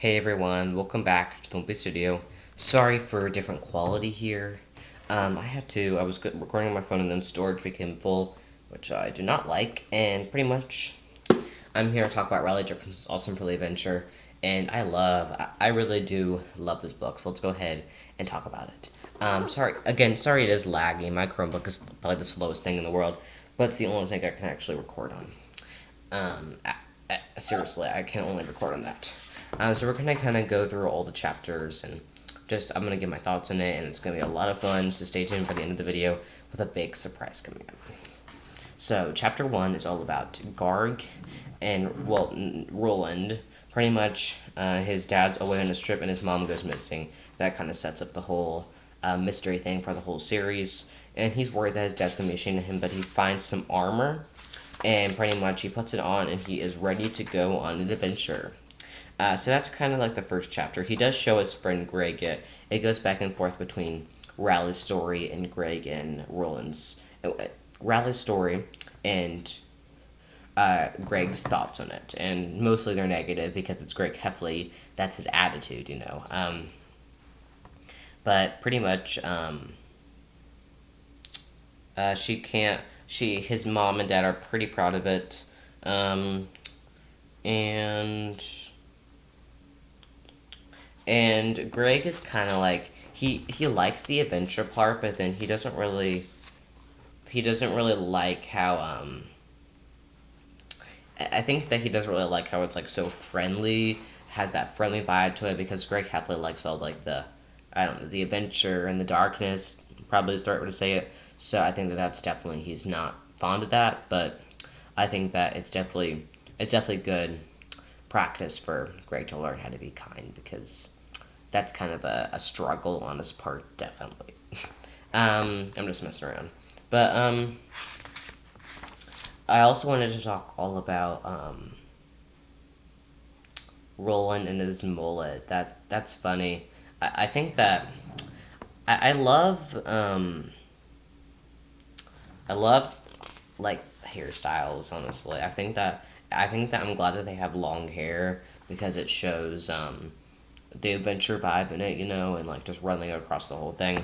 Hey everyone, welcome back to the Olympia Studio. Sorry for different quality here. I was recording on my phone and then storage became full, which I do not like, and pretty much I'm here to talk about Rowley Jefferson's Awesome Friendly Adventure, and I really do love this book, so let's go ahead and talk about it. Sorry it is laggy. My Chromebook is probably the slowest thing in the world, but it's the only thing I can actually record on. Seriously, I can only record on that. So we're going to kind of go through all the chapters and I'm going to give my thoughts on it, and it's going to be a lot of fun, so stay tuned for the end of the video with a big surprise coming up. So, chapter 1 is all about Garg and, Roland. Pretty much, his dad's away on his trip and his mom goes missing. That kind of sets up the whole mystery thing for the whole series, and he's worried that his dad's going to be ashamed of him, but he finds some armor, and pretty much he puts it on, and he is ready to go on an adventure. So that's kind of like the first chapter. He does show his friend Greg it. It goes back and forth between Rowley's story and Greg and Roland's. Rowley's story and Greg's thoughts on it. And mostly they're negative because it's Greg Heffley. That's his attitude, you know. But pretty much, his mom and dad are pretty proud of it. And Greg is kind of like, he likes the adventure part, but then he doesn't really like how, I think that he doesn't really like how it's, like, so friendly, has that friendly vibe to it, because Greg Heffley likes all, like, the adventure and the darkness, probably is the right way to say it, so I think that's definitely, he's not fond of that, but I think that it's definitely good practice for Greg to learn how to be kind, because that's kind of a struggle on his part, definitely. I'm just messing around. But, I also wanted to talk all about, Roland and his mullet. That's funny. I think that, I love, like, hairstyles, honestly. I think that I'm glad that they have long hair, because it shows, the adventure vibe in it, you know, and, like, just running across the whole thing.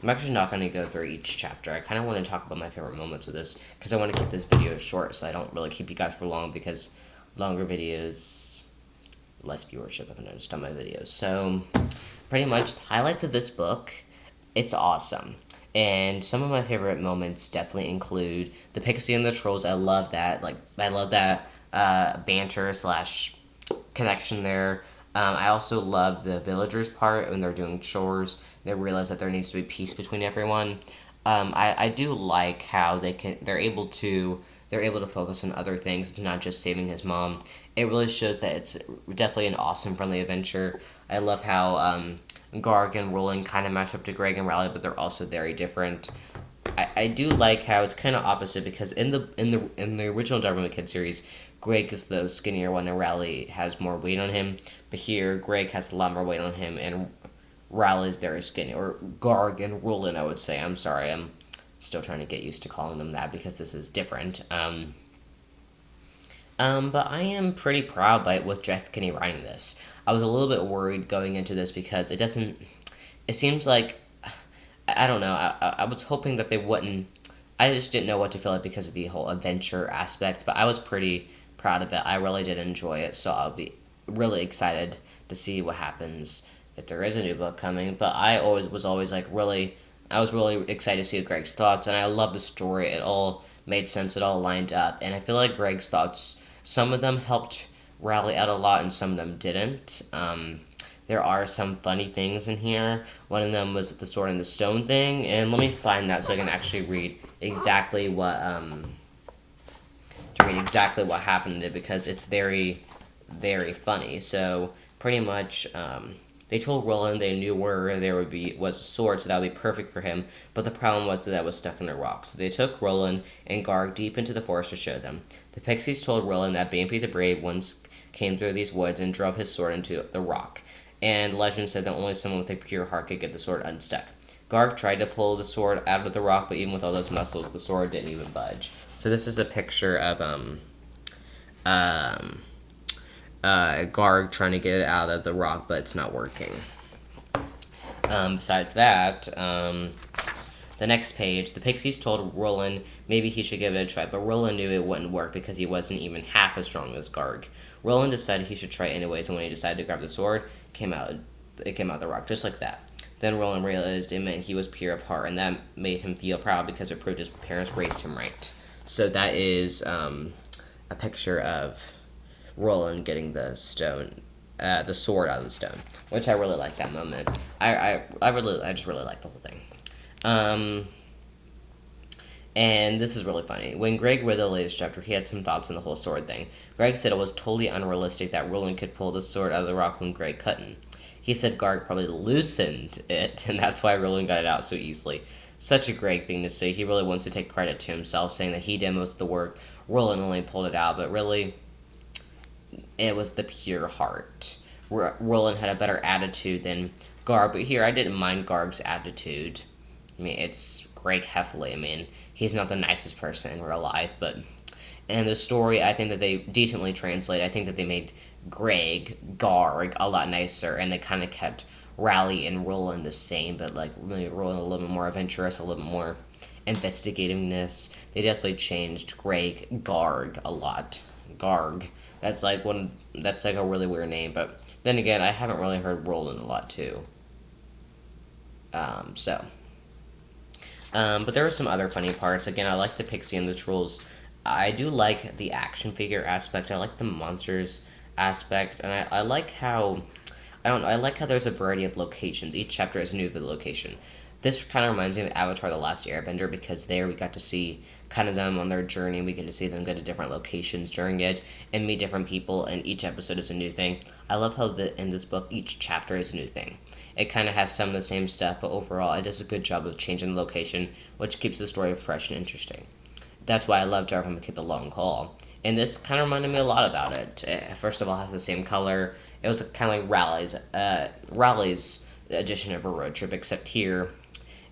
I'm actually not going to go through each chapter. I kind of want to talk about my favorite moments of this, because I want to keep this video short, so I don't really keep you guys for long, because longer videos, less viewership, I've noticed on my videos. So, pretty much, the highlights of this book, it's awesome. And some of my favorite moments definitely include the Pixie and the Trolls. I love that. Like, I love that banter / connection there. I also love the villagers part when they're doing chores. They realize that there needs to be peace between everyone. I do like how they're able to focus on other things, not just saving his mom. It really shows that it's definitely an awesome, friendly adventure. I love how Garg and Roland kind of match up to Greg and Rowley, but they're also very different. I do like how it's kind of opposite, because in the original Darwin Kid series, Greg is the skinnier one and Rowley has more weight on him. But here, Greg has a lot more weight on him and Rowley's very skinny. Or Garg and Roland, I would say. I'm sorry, I'm still trying to get used to calling them that because this is different. But I am pretty proud with Jeff Kinney writing this. I was a little bit worried going into this because it seems like, I don't know, I was hoping that they wouldn't, I just didn't know what to feel like because of the whole adventure aspect, but I was pretty proud of it. I really did enjoy it, so I'll be really excited to see what happens if there is a new book coming, but I was always really excited to see Greg's thoughts, and I love the story. It all made sense, it all lined up, and I feel like Greg's thoughts, some of them helped Rowley out a lot, and some of them didn't. There are some funny things in here. One of them was the sword and the stone thing, and let me find that so I can actually read exactly what happened in it, because it's very, very funny. So pretty much, they told Roland they knew where there was a sword, so that would be perfect for him. But the problem was that it was stuck in a rock. So they took Roland and Garg deep into the forest to show them. The pixies told Roland that Bampy the Brave once came through these woods and drove his sword into the rock. And legend said that only someone with a pure heart could get the sword unstuck. Garg tried to pull the sword out of the rock, but even with all those muscles, the sword didn't even budge. So this is a picture of Garg trying to get it out of the rock, but it's not working. Besides that, the next page, the Pixies told Roland maybe he should give it a try, but Roland knew it wouldn't work because he wasn't even half as strong as Garg. Roland decided he should try anyways, and when he decided to grab the sword, it came out the rock, just like that. Then Roland realized it meant he was pure of heart, and that made him feel proud because it proved his parents raised him right. So that is a picture of Roland getting the stone, the sword out of the stone, which I really like that moment. I just really like the whole thing. And this is really funny. When Greg read the latest chapter, he had some thoughts on the whole sword thing. Greg said it was totally unrealistic that Roland could pull the sword out of the rock when Greg couldn't. He said Garg probably loosened it, and that's why Roland got it out so easily. Such a Greg thing to say. He really wants to take credit to himself, saying that he did most of the work. Roland only pulled it out, but really, it was the pure heart. Roland had a better attitude than Garg, but here I didn't mind Garg's attitude. I mean, it's Greg Heffley. I mean, he's not the nicest person in real life, but in the story, I think that they decently translate. I think that they made Garg, a lot nicer, and they kind of kept Rowley and Roland the same, but like really Roland a little bit more adventurous, a little bit more investigativeness. They definitely changed Garg a lot. Garg. That's like a really weird name, but then again, I haven't really heard Roland a lot too. But there are some other funny parts. Again, I like the Pixie and the Trolls. I do like the action figure aspect. I like the monsters aspect, and I like how I like how there's a variety of locations. Each chapter is a new location. This kind of reminds me of Avatar: The Last Airbender because there we got to see kind of them on their journey. We get to see them go to different locations during it and meet different people, and each episode is a new thing. I love how in this book each chapter is a new thing. It kind of has some of the same stuff, but overall it does a good job of changing the location, which keeps the story fresh and interesting. That's why I love Jar from the Kid the Long Haul. And this kind of reminded me a lot about it. First of all, it has the same color. It was kind of like Rowley's edition of a road trip, except here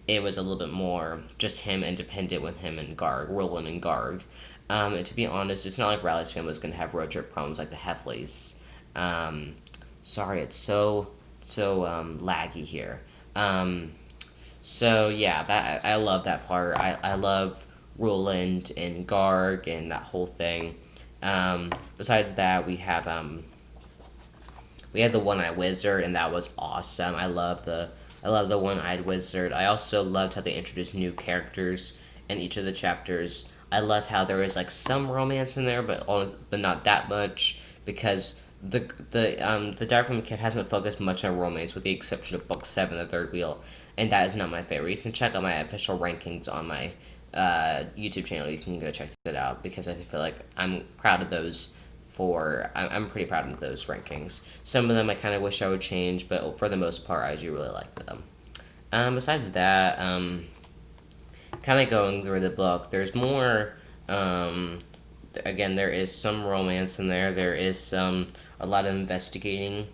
it was a little bit more just him independent with him and Garg, Roland and Garg. And to be honest, it's not like Rowley's family was going to have road trip problems like the Heffleys. Sorry, it's so laggy here. So yeah, I love that part. I love Roland and Garg and that whole thing. Besides that, we had the One-Eyed Wizard, and that was awesome. I love the One-Eyed Wizard. I also loved how they introduced new characters in each of the chapters. I love how there was like some romance in there, but not that much because the Diary from a Kid hasn't focused much on romance with the exception of Book 7, The Third Wheel, and that is not my favorite. You can check out my official rankings on my YouTube channel. You can go check that out because I feel like I'm proud of those. I'm pretty proud of those rankings. Some of them I kind of wish I would change, but for the most part, I do really like them. Besides that, kind of going through the book, there's more. Again, there is some romance in there. There is a lot of investigating.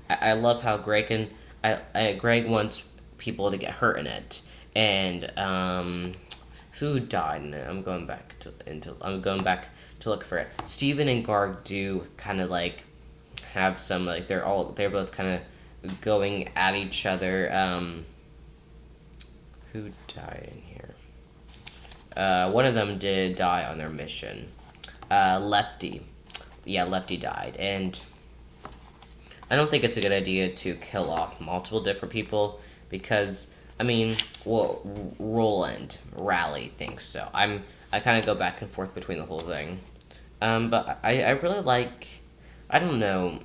I love how Greg wants people to get hurt in it, and who died in it? I'm going back to look for it. Steven and Garg do kind of like have some like they're both kind of going at each other. Who died in here? One of them did die on their mission. Lefty. Yeah, Lefty died, and I don't think it's a good idea to kill off multiple different people because Roland Rowley thinks so. I kind of go back and forth between the whole thing. But I really like, I don't know,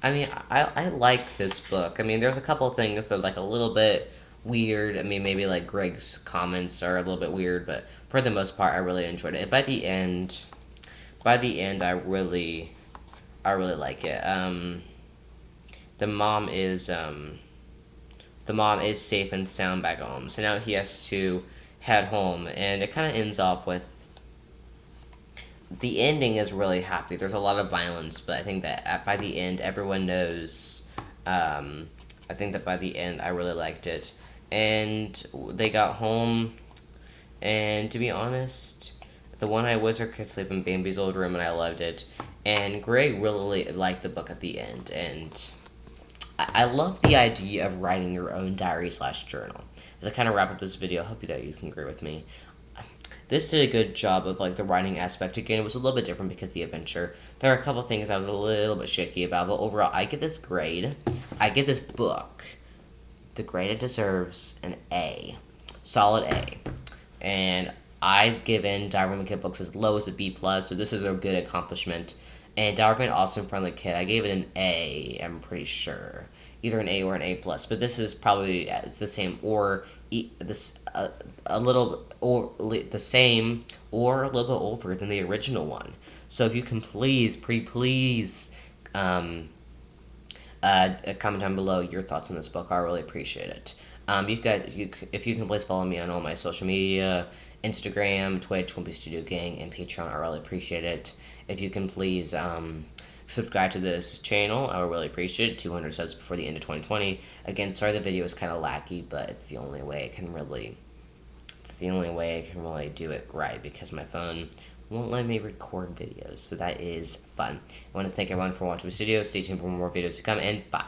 I like this book. There's a couple of things that are like a little bit weird. Maybe like Greg's comments are a little bit weird, but for the most part, I really enjoyed it. By the end, I really like it. The mom is safe and sound back home, so now he has to head home, and it kind of ends off with the ending is really happy. There's a lot of violence, but I think that by the end, everyone knows. I think that by the end, I really liked it. And they got home, and to be honest, the One-Eyed Wizard could sleep in Bambi's old room, and I loved it. And Greg really liked the book at the end, and I love the idea of writing your own diary/journal. As I kind of wrap up this video, I hope that you can agree with me. This did a good job of like the writing aspect. Again, it was a little bit different because of the adventure. There are a couple things I was a little bit shaky about, but overall, I give this grade. I give this book the grade it deserves, an A, solid A, and I've given Diary of a Kid books as low as a B plus, so this is a good accomplishment. And Diary of an Awesome Friendly Kid, I gave it an A. I'm pretty sure, either an A or an A plus. But this is probably the same or a little or the same or a little bit over than the original one. So if you can please, please, comment down below your thoughts on this book. I really appreciate it. If you can please follow me on all my social media, Instagram, Twitch, Wimpy Studio Gang, and Patreon, I really appreciate it. If you can please subscribe to this channel, I would really appreciate it. 200 subs before the end of 2020. Again, sorry the video is kind of laggy, but it's the only way I can really do it right because my phone won't let me record videos, so that is fun. I want to thank everyone for watching this video. Stay tuned for more videos to come, and bye.